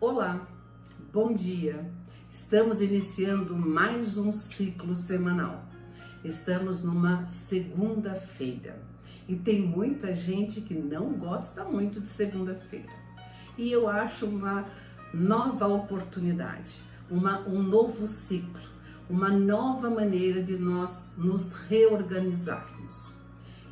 Olá, bom dia! Estamos iniciando mais um ciclo semanal. Estamos numa segunda-feira e tem muita gente que não gosta muito de segunda-feira. E eu acho uma nova oportunidade, um novo ciclo, uma nova maneira de nós nos reorganizarmos.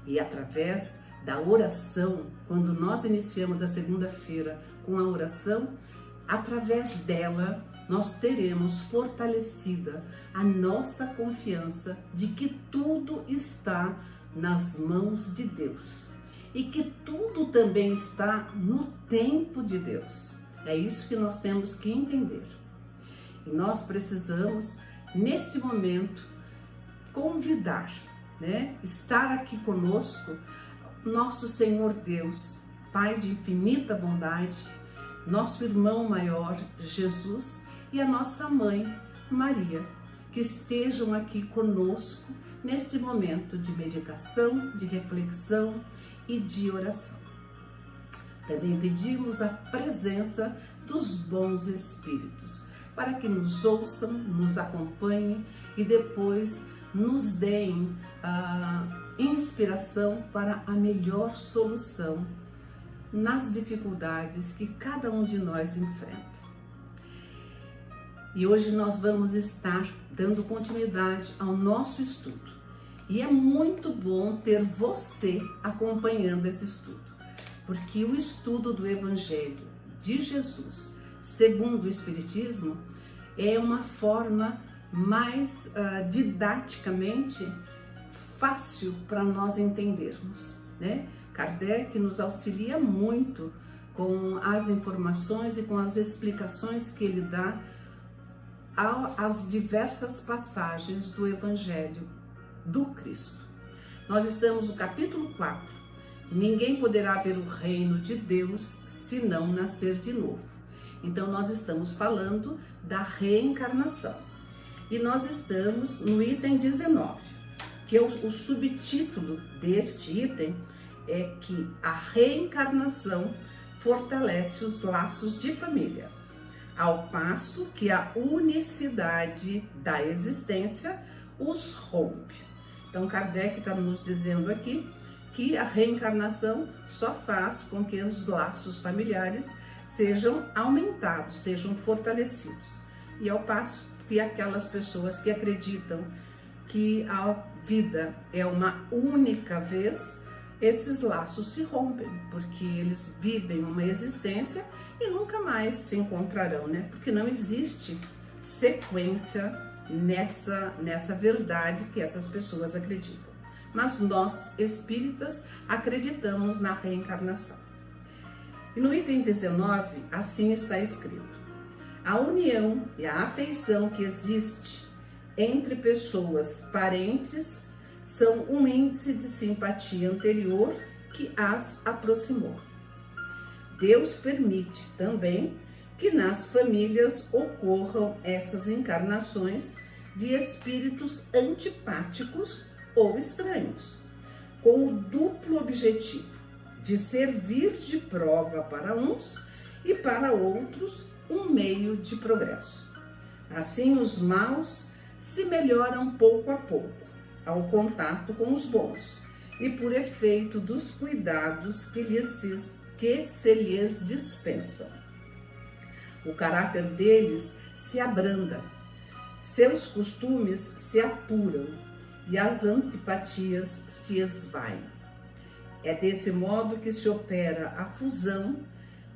E através da oração, quando nós iniciamos a segunda-feira com a oração, através dela nós teremos fortalecida a nossa confiança de que tudo está nas mãos de Deus e que tudo também está no tempo de Deus. É isso que nós temos que entender. E nós precisamos, neste momento, convidar, estar aqui conosco, nosso Senhor Deus, Pai de infinita bondade, nosso irmão maior, Jesus, e a nossa mãe, Maria, que estejam aqui conosco neste momento de meditação, de reflexão e de oração. Também pedimos a presença dos bons espíritos, para que nos ouçam, nos acompanhem e depois nos deem a inspiração para a melhor solução nas dificuldades que cada um de nós enfrenta. E hoje nós vamos estar dando continuidade ao nosso estudo. E é muito bom ter você acompanhando esse estudo, porque o estudo do Evangelho de Jesus, segundo o Espiritismo, é uma forma mais didaticamente fácil para nós entendermos, Kardec nos auxilia muito com as informações e com as explicações que ele dá às diversas passagens do Evangelho do Cristo. Nós estamos no capítulo 4. Ninguém poderá ver o reino de Deus se não nascer de novo. Então nós estamos falando da reencarnação. E nós estamos no item 19, que é o subtítulo deste item é que a reencarnação fortalece os laços de família, ao passo que a unicidade da existência os rompe. Então Kardec está nos dizendo aqui que a reencarnação só faz com que os laços familiares sejam aumentados, sejam fortalecidos. E ao passo que aquelas pessoas que acreditam que a vida é uma única vez, esses laços se rompem, porque eles vivem uma existência e nunca mais se encontrarão, Porque não existe sequência nessa verdade que essas pessoas acreditam. Mas nós, espíritas, acreditamos na reencarnação. E no item 19, assim está escrito: a união e a afeição que existe entre pessoas parentes são um índice de simpatia anterior que as aproximou. Deus permite também que nas famílias ocorram essas encarnações de espíritos antipáticos ou estranhos, com o duplo objetivo de servir de prova para uns e para outros um meio de progresso. Assim, os maus se melhoram pouco a pouco ao contato com os bons e por efeito dos cuidados que se lhes dispensam. O caráter deles se abranda, seus costumes se apuram e as antipatias se esvaem. É desse modo que se opera a fusão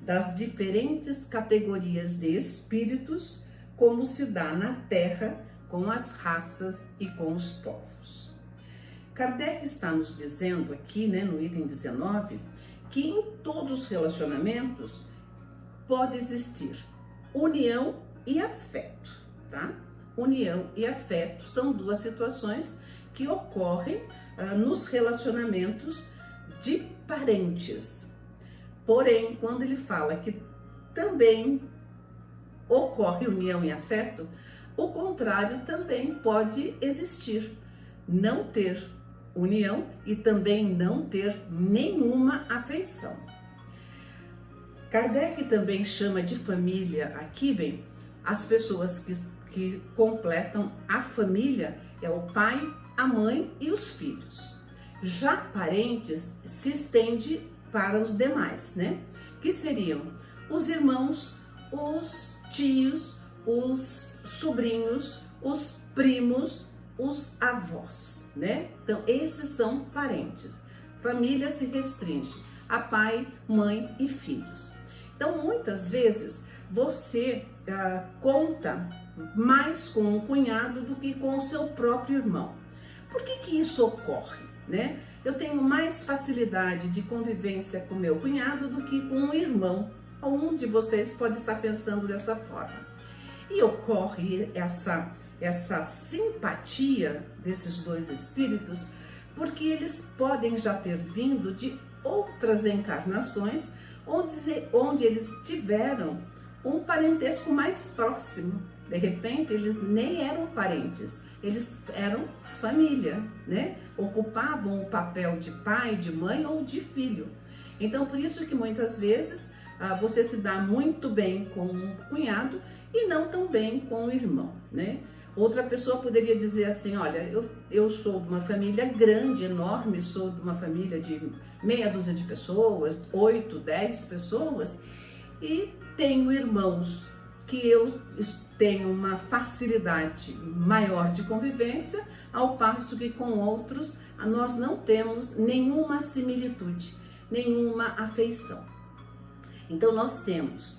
das diferentes categorias de espíritos, como se dá na Terra com as raças e com os povos. Kardec está nos dizendo aqui, no item 19, que em todos os relacionamentos pode existir união e afeto, tá? União e afeto são duas situações que ocorrem nos relacionamentos de parentes. Porém, quando ele fala que também ocorre união e afeto, o contrário também pode existir, não ter união e também não ter nenhuma afeição. Kardec também chama de família aqui, bem, as pessoas que completam a família, é o pai, a mãe e os filhos. Já parentes se estende para os demais, né? Que seriam os irmãos, os tios, os sobrinhos, os primos, os avós, né? Então, esses são parentes. Família se restringe a pai, mãe e filhos. Então, muitas vezes, você conta mais com um cunhado do que com o seu próprio irmão. Por que isso ocorre, né? Eu tenho mais facilidade de convivência com meu cunhado do que com um irmão. Um de vocês pode estar pensando dessa forma. E ocorre essa simpatia desses dois espíritos, porque eles podem já ter vindo de outras encarnações, onde eles tiveram um parentesco mais próximo. De repente, eles nem eram parentes, eles eram família, né? Ocupavam o papel de pai, de mãe ou de filho. Então, por isso que muitas vezes você se dá muito bem com um cunhado e não tão bem com o irmão, né? Outra pessoa poderia dizer assim, olha, eu sou de uma família grande, enorme, sou de uma família de meia dúzia de pessoas, 8, 10 pessoas, e tenho irmãos que eu tenho uma facilidade maior de convivência, ao passo que com outros nós não temos nenhuma similitude, nenhuma afeição. Então nós temos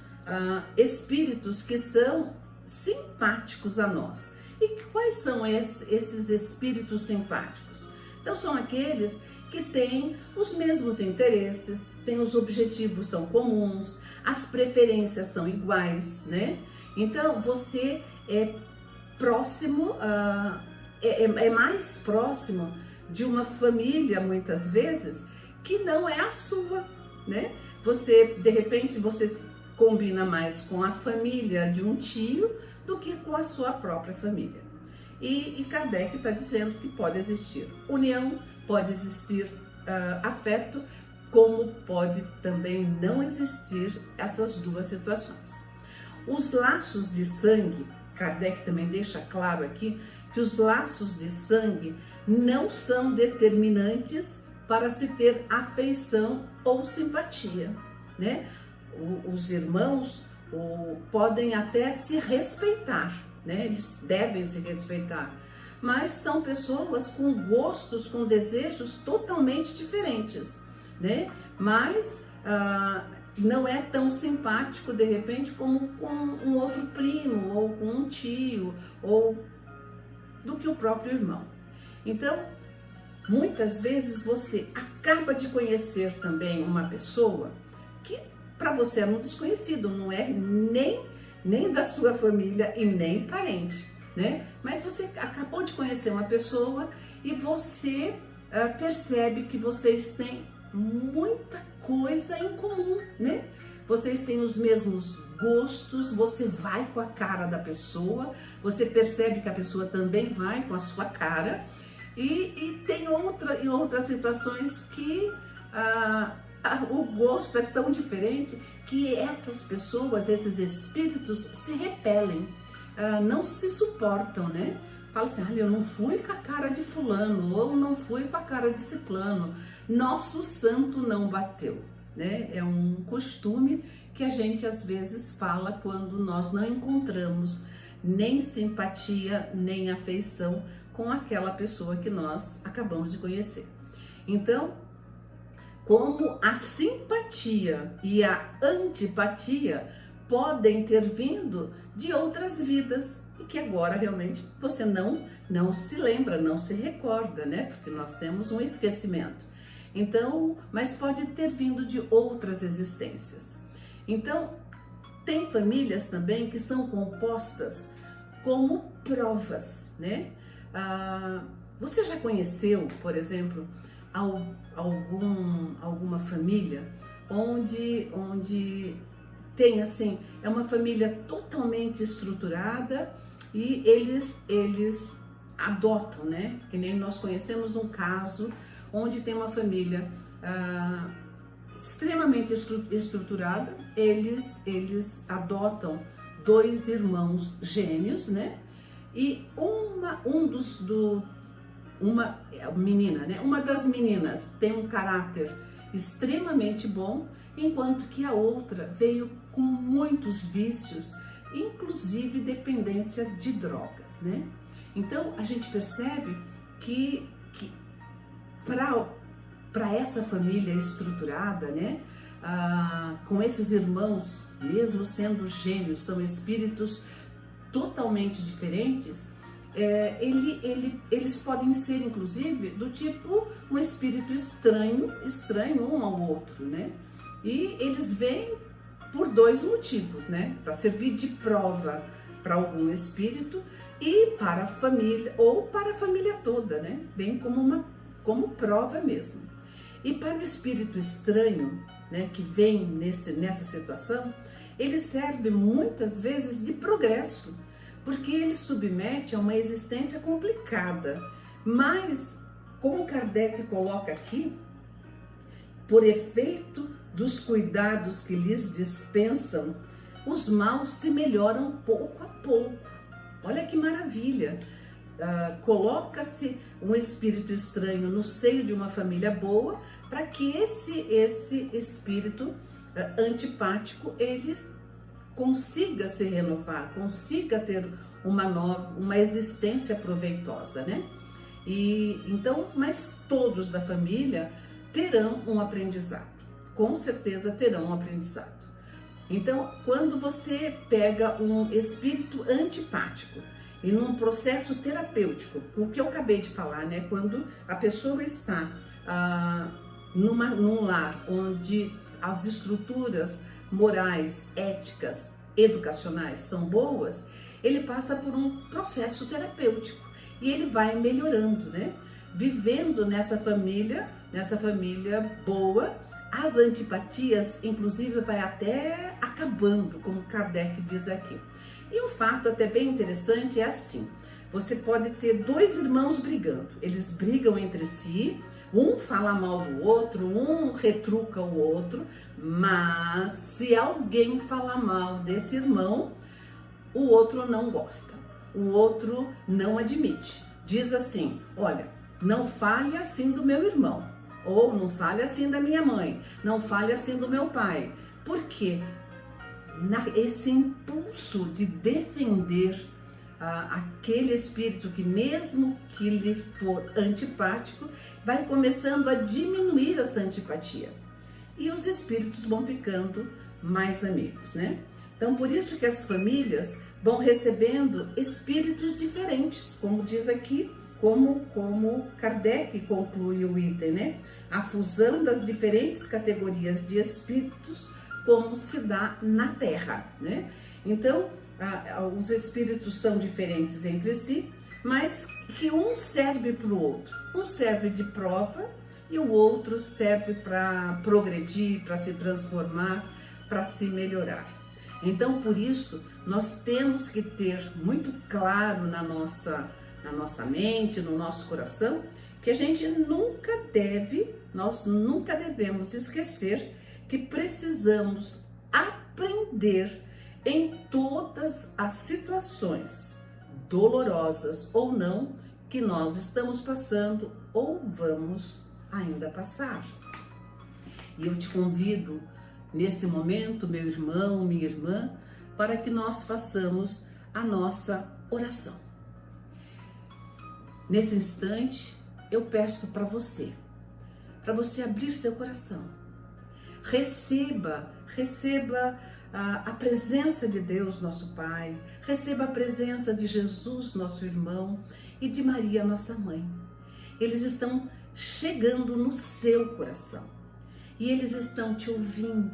espíritos que são simpáticos a nós. E quais são esses espíritos simpáticos? Então são aqueles que têm os mesmos interesses, têm os objetivos são comuns, as preferências são iguais, né? Então você é próximo, é mais próximo de uma família muitas vezes que não é a sua, né? Você, de repente, você combina mais com a família de um tio do que com a sua própria família. E Kardec está dizendo que pode existir união, pode existir afeto, como pode também não existir essas duas situações. Os laços de sangue, Kardec também deixa claro aqui, que os laços de sangue não são determinantes para se ter afeição ou simpatia, né? Os irmãos podem até se respeitar, né? Eles devem se respeitar, mas são pessoas com gostos, com desejos totalmente diferentes, né? Mas não é tão simpático de repente como com um outro primo ou com um tio ou do que o próprio irmão. Então, muitas vezes você acaba de conhecer também uma pessoa que para você é um desconhecido, não é nem da sua família e nem parente, né? Mas você acabou de conhecer uma pessoa e você percebe que vocês têm muita coisa em comum, né? Vocês têm os mesmos gostos, você vai com a cara da pessoa, você percebe que a pessoa também vai com a sua cara, e tem outras situações que o gosto é tão diferente que essas pessoas, esses espíritos se repelem, não se suportam, né? Fala assim, eu não fui com a cara de fulano, ou não fui com a cara de ciclano, nosso santo não bateu, né? É um costume que a gente às vezes fala quando nós não encontramos nem simpatia, nem afeição com aquela pessoa que nós acabamos de conhecer. Então, como a simpatia e a antipatia podem ter vindo de outras vidas e que agora realmente você não se lembra, não se recorda, né? Porque nós temos um esquecimento. Então, mas pode ter vindo de outras existências. Então, tem famílias também que são compostas como provas, né? Você já conheceu, por exemplo, alguma família onde tem assim, é uma família totalmente estruturada e eles adotam, né? Que nem nós conhecemos um caso onde tem uma família extremamente estruturada. Eles adotam 2 irmãos gêmeos, né? E uma menina, né? Uma das meninas tem um caráter extremamente bom, enquanto que a outra veio com muitos vícios, inclusive dependência de drogas, né? Então a gente percebe que para essa família estruturada, né? Com esses irmãos, mesmo sendo gêmeos, são espíritos totalmente diferentes. Eles podem ser, inclusive, do tipo um espírito estranho um ao outro, né? E eles vêm por 2 motivos, né? Para servir de prova para algum espírito e para a família, ou para a família toda, né? Bem como prova mesmo. E para o espírito estranho, né, que vem nessa situação, ele serve muitas vezes de progresso, porque ele submete a uma existência complicada. Mas, como Kardec coloca aqui, por efeito dos cuidados que lhes dispensam, os maus se melhoram pouco a pouco. Olha que maravilha! Coloca-se um espírito estranho no seio de uma família boa, para que esse espírito antipático ele consiga se renovar, consiga ter uma existência proveitosa, né? E então, mas todos da família terão um aprendizado, com certeza terão um aprendizado. Então, quando você pega um espírito antipático e num processo terapêutico, o que eu acabei de falar, né? Quando a pessoa está num lar onde as estruturas morais, éticas, educacionais são boas, ele passa por um processo terapêutico e ele vai melhorando, né? Vivendo nessa família boa. As antipatias, inclusive, vai até acabando, como Kardec diz aqui. E um fato até bem interessante é assim: você pode ter 2 irmãos brigando, eles brigam entre si, um fala mal do outro, um retruca o outro, mas se alguém falar mal desse irmão, o outro não gosta, o outro não admite. Diz assim: olha, não fale assim do meu irmão, ou não fale assim da minha mãe, não fale assim do meu pai. Por quê? Esse impulso de defender aquele espírito que, mesmo que lhe for antipático, vai começando a diminuir essa antipatia. E os espíritos vão ficando mais amigos, né? Então, por isso que as famílias vão recebendo espíritos diferentes, como diz aqui, como Kardec conclui o item, né? A fusão das diferentes categorias de espíritos, como se dá na Terra, né? Então, os espíritos são diferentes entre si, mas que um serve para o outro. Um serve de prova e o outro serve para progredir, para se transformar, para se melhorar. Então, por isso, nós temos que ter muito claro na nossa mente, no nosso coração, que a gente nós nunca devemos esquecer que precisamos aprender em todas as situações, dolorosas ou não, que nós estamos passando ou vamos ainda passar. E eu te convido, nesse momento, meu irmão, minha irmã, para que nós façamos a nossa oração. Nesse instante, eu peço para você abrir seu coração. Receba a presença de Deus, nosso Pai, receba a presença de Jesus, nosso irmão, e de Maria, nossa mãe. Eles estão chegando no seu coração e eles estão te ouvindo.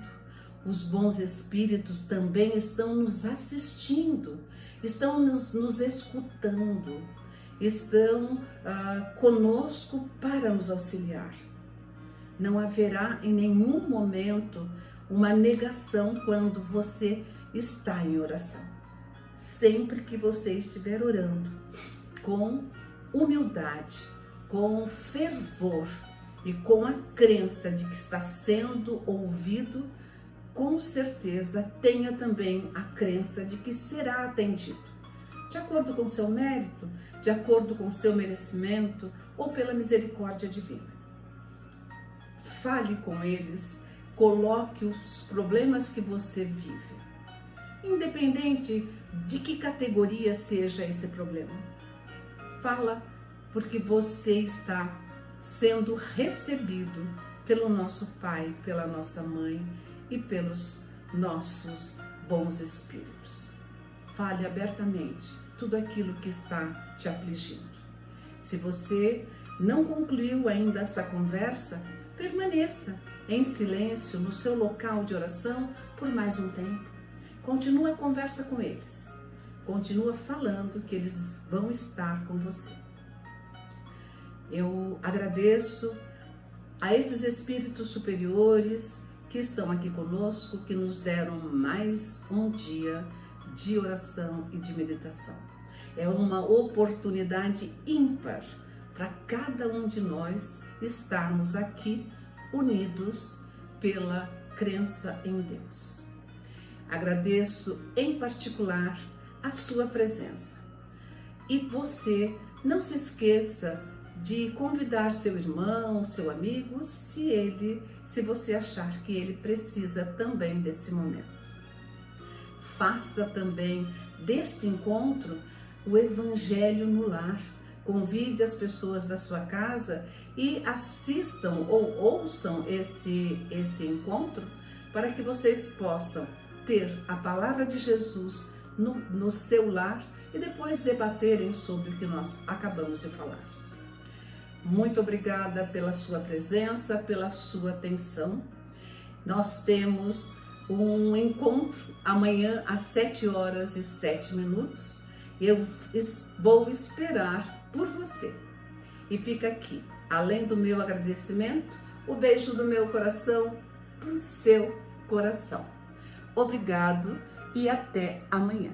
Os bons espíritos também estão nos assistindo, estão nos escutando, estão conosco para nos auxiliar. Não haverá em nenhum momento uma negação quando você está em oração. Sempre que você estiver orando, com humildade, com fervor e com a crença de que está sendo ouvido, com certeza tenha também a crença de que será atendido, de acordo com seu mérito, de acordo com seu merecimento ou pela misericórdia divina. Fale com eles, coloque os problemas que você vive, independente de que categoria seja esse problema. Fala, porque você está sendo recebido pelo nosso Pai, pela nossa Mãe e pelos nossos bons espíritos. Fale abertamente tudo aquilo que está te afligindo. Se você não concluiu ainda essa conversa, permaneça em silêncio no seu local de oração por mais um tempo. Continua a conversa com eles. Continua falando que eles vão estar com você. Eu agradeço a esses espíritos superiores que estão aqui conosco, que nos deram mais um dia de oração e de meditação. É uma oportunidade ímpar para cada um de nós estarmos aqui unidos pela crença em Deus. Agradeço em particular a sua presença. E você não se esqueça de convidar seu irmão, seu amigo, se você achar que ele precisa também desse momento. Faça também deste encontro o Evangelho no Lar. Convide as pessoas da sua casa e assistam ou ouçam esse encontro para que vocês possam ter a palavra de Jesus no seu lar e depois debaterem sobre o que nós acabamos de falar. Muito obrigada pela sua presença, pela sua atenção. Nós temos um encontro amanhã às 7h07. Eu vou esperar por você. E fica aqui, além do meu agradecimento, o beijo do meu coração para o seu coração. Obrigado e até amanhã.